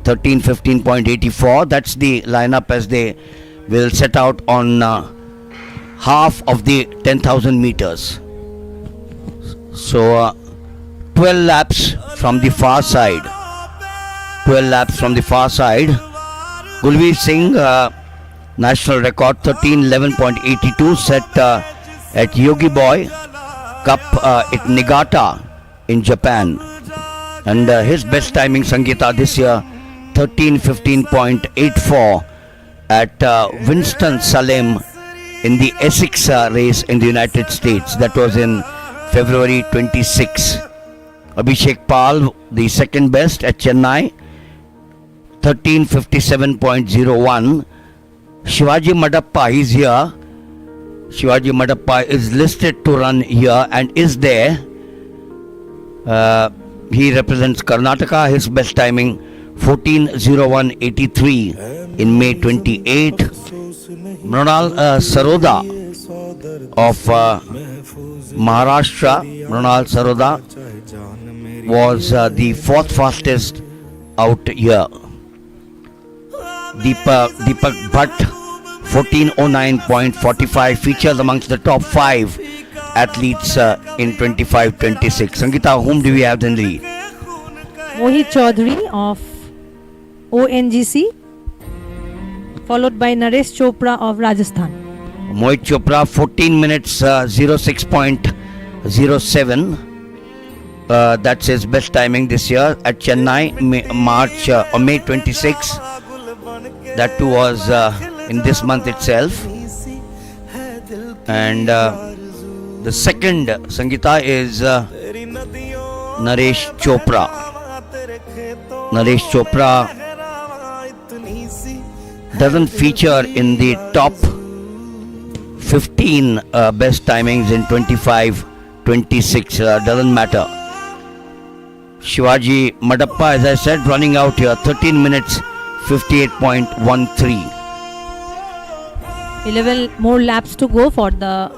13:15.84. That's the lineup as they will set out on half of the 10,000 meters. So 12 laps from the far side. 12 laps from the far side. Gulveer Singh, national record 13:11.82 set at Yogi Boy Cup at Niigata in Japan. And his best timing, Sangeeta, this year 13:15.84 at Winston-Salem in the Essex race in the United States. That was in February 26. Abhishek Pal, the second best at Chennai, 13:57.01. Shivaji Madappa, he's here. Shivaji Madappa is listed to run here and is there. He represents Karnataka. His best timing 14:01.83 in May 28. Mrunal Saroda of Maharashtra. Mrunal Saroda was the fourth fastest out here. Deepak Bhatt 14:09.45 features amongst the top 5 athletes in 25-26. Sangeeta, whom do we have in the lead? Mohit Chaudhary of ONGC, followed by Naresh Chopra of Rajasthan. Mohit Chopra 14 minutes 06.07. That's his best timing this year at Chennai, May 26. That too was in this month itself. And the second, Sangeeta, is Naresh Chopra. Naresh Chopra doesn't feature in the top 15 best timings in 25-26. Doesn't matter. Shivaji Madappa, as I said, running out here 13 minutes 58.13. 11 more laps to go for the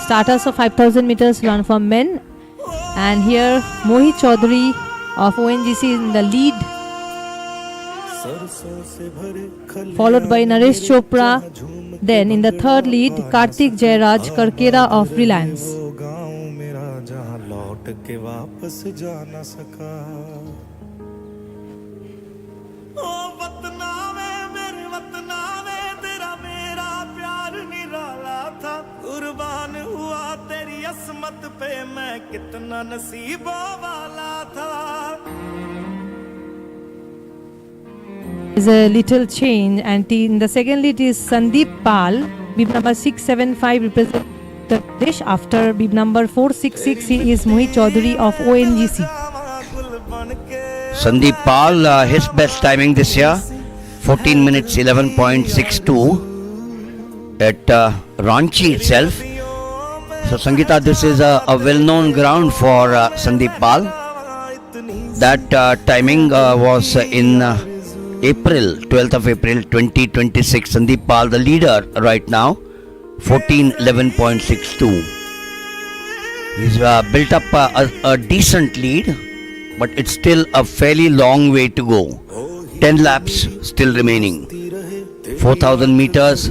starters of 5,000 meters run for men. And here Mohit Chaudhary of ONGC in the lead, followed by Naresh Chopra. Then in the third lead, Kartik Jairaj Karkera of Reliance. There's a little change, and in the second lead is Sandeep Pal, bib number 675, represents the dish. After bib number 466, he is Mohit Chaudhary of ONGC. Sandeep Pal, his best timing this year 14 minutes 11.62 at Ranchi itself. So Sangeeta, this is a well-known ground for Sandeep Pal. That timing was in April, 12th of April 2026. Sandeep Pal, the leader right now, 14:11.62. He's built up a decent lead, but it's still a fairly long way to go. 10 laps still remaining. 4,000 meters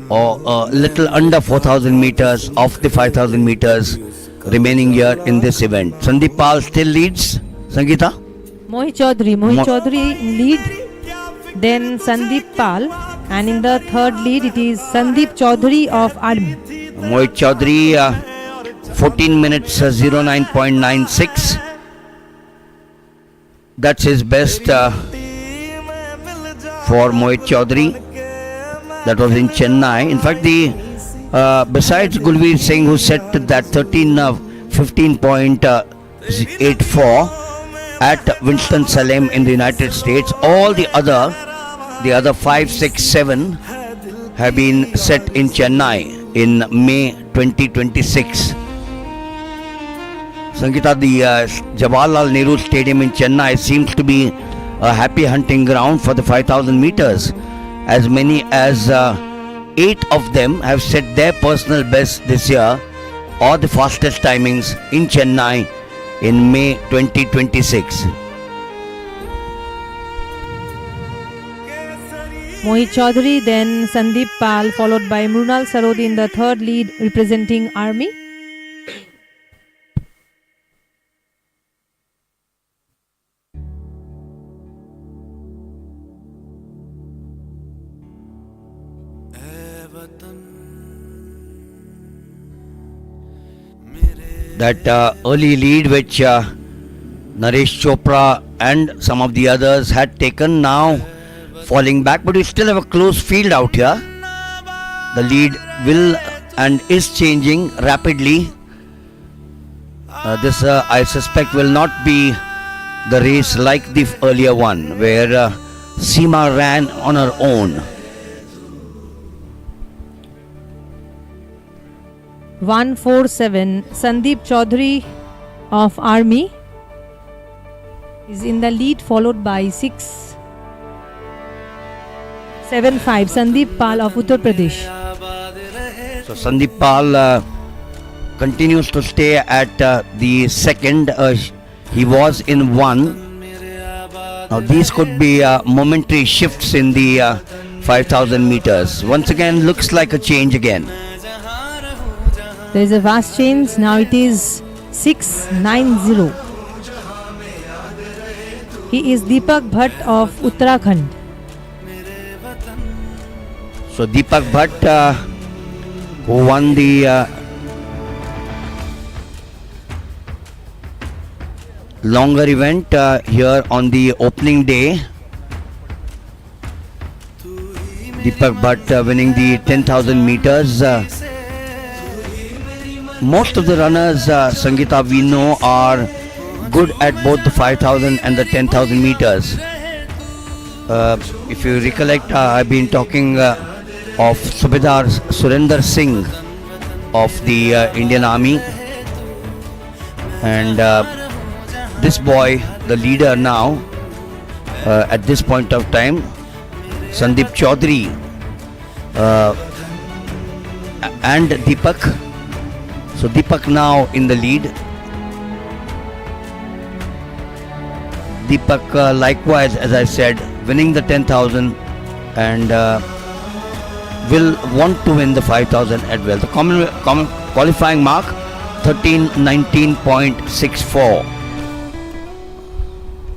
or a little under 4,000 meters of the 5,000 meters remaining here in this event. Sandeep Pal still leads. Sangeeta? Mohit Chaudhary in lead, then Sandeep Pal, and in the third lead it is Sandeep Chaudhary of Army. Mohit Chaudhary 14 minutes 09.96. That's his best for Mohit Chaudhary. That was in Chennai. In fact, besides Gulveer Singh, who set that 15.84 at Winston-Salem in the United States, all the other 5, 6, 7 have been set in Chennai in May 2026. Sangeeta, the Jawaharlal Nehru Stadium in Chennai seems to be a happy hunting ground for the 5,000 meters. As many as 8 of them have set their personal best this year or the fastest timings in Chennai in May 2026. Mohit Chaudhary, then Sandeep Pal, followed by Mrunal Sarodi in the third lead representing Army. That early lead which Naresh Chopra and some of the others had taken, now falling back, but we still have a close field out here. The lead will and is changing rapidly. This I suspect will not be the race like the earlier one where Seema ran on her own. 147, Sandeep Chaudhary of Army is in the lead, followed by 675, Sandeep Pal of Uttar Pradesh. So Sandeep Pal continues to stay at the second. He was in one. Now these could be momentary shifts in the 5,000 meters. Once again, looks like a change again. There is a vast change. Now it is 690. He is Deepak Bhatt of Uttarakhand. So Deepak Bhatt, who won the longer event here on the opening day. Deepak Bhatt winning the 10,000 meters. Most of the runners, Sangeeta, we know are good at both the 5,000 and the 10,000 meters. If you recollect, I've been talking of Subedar Surinder Singh of the Indian Army, and this boy, the leader now at this point of time, Sandeep Chaudhary and Deepak. So Deepak now in the lead. Deepak likewise, as I said, winning the 10,000 and will want to win the 5,000 as well. The common qualifying mark 13:19.64.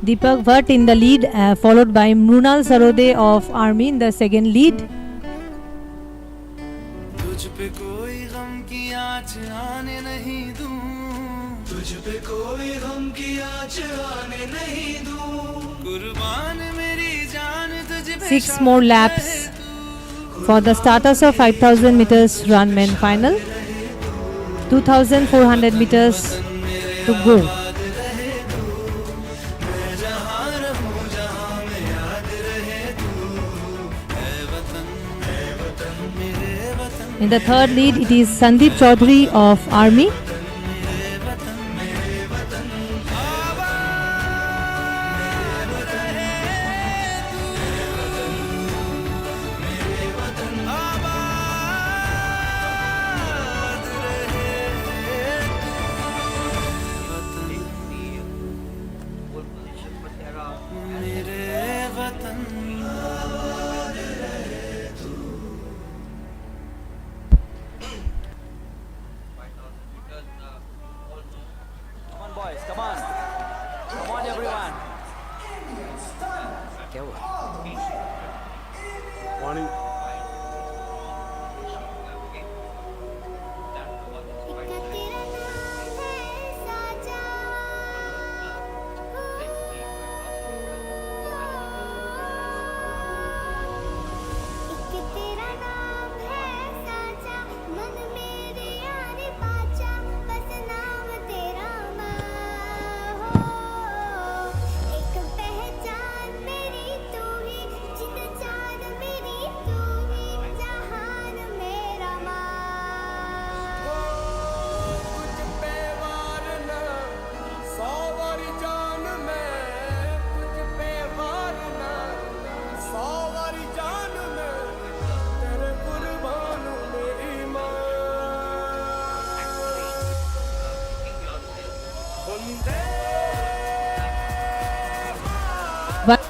Deepak Bhatt in the lead, followed by Mrunal Sarode of Army in the second lead. Six more laps for the starters of 5,000 meters run men final. 2,400 meters to go. In the third lead, it is Sandeep Chaudhary of Army.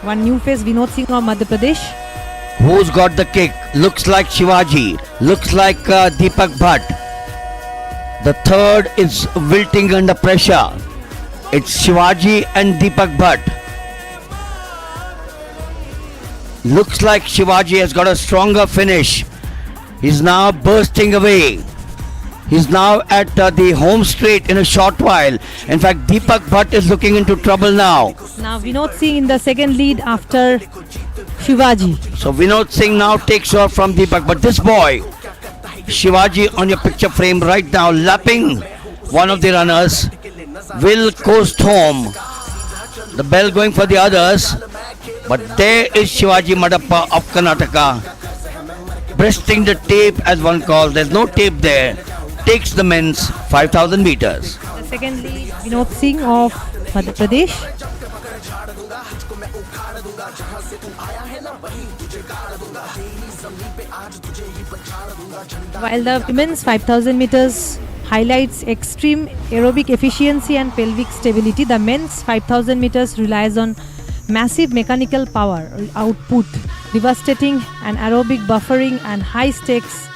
One new face, Vinod Singh of Madhya Pradesh. Who's got the kick? Looks like Shivaji. Looks like Deepak Bhatt. The third is wilting under pressure. It's Shivaji and Deepak Bhatt. Looks like Shivaji has got a stronger finish. He's now bursting away. He's now at the home straight in a short while. In fact, Deepak Bhatt is looking into trouble now. Now Vinod Singh in the second lead after Shivaji. So Vinod Singh now takes off from Deepak. But this boy, Shivaji on your picture frame right now, lapping one of the runners, will coast home. The bell going for the others. But there is Shivaji Madappa of Karnataka, breasting the tape as one calls. There's no tape there. Takes the men's 5,000 meters. The second lead, Vinod Singh of Madhya Pradesh. While the women's 5,000 meters highlights extreme aerobic efficiency and pelvic stability, the men's 5,000 meters relies on massive mechanical power output, devastating anaerobic buffering, and high stakes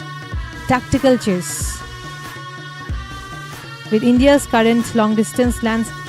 tactical chase. With India's current long distance landscape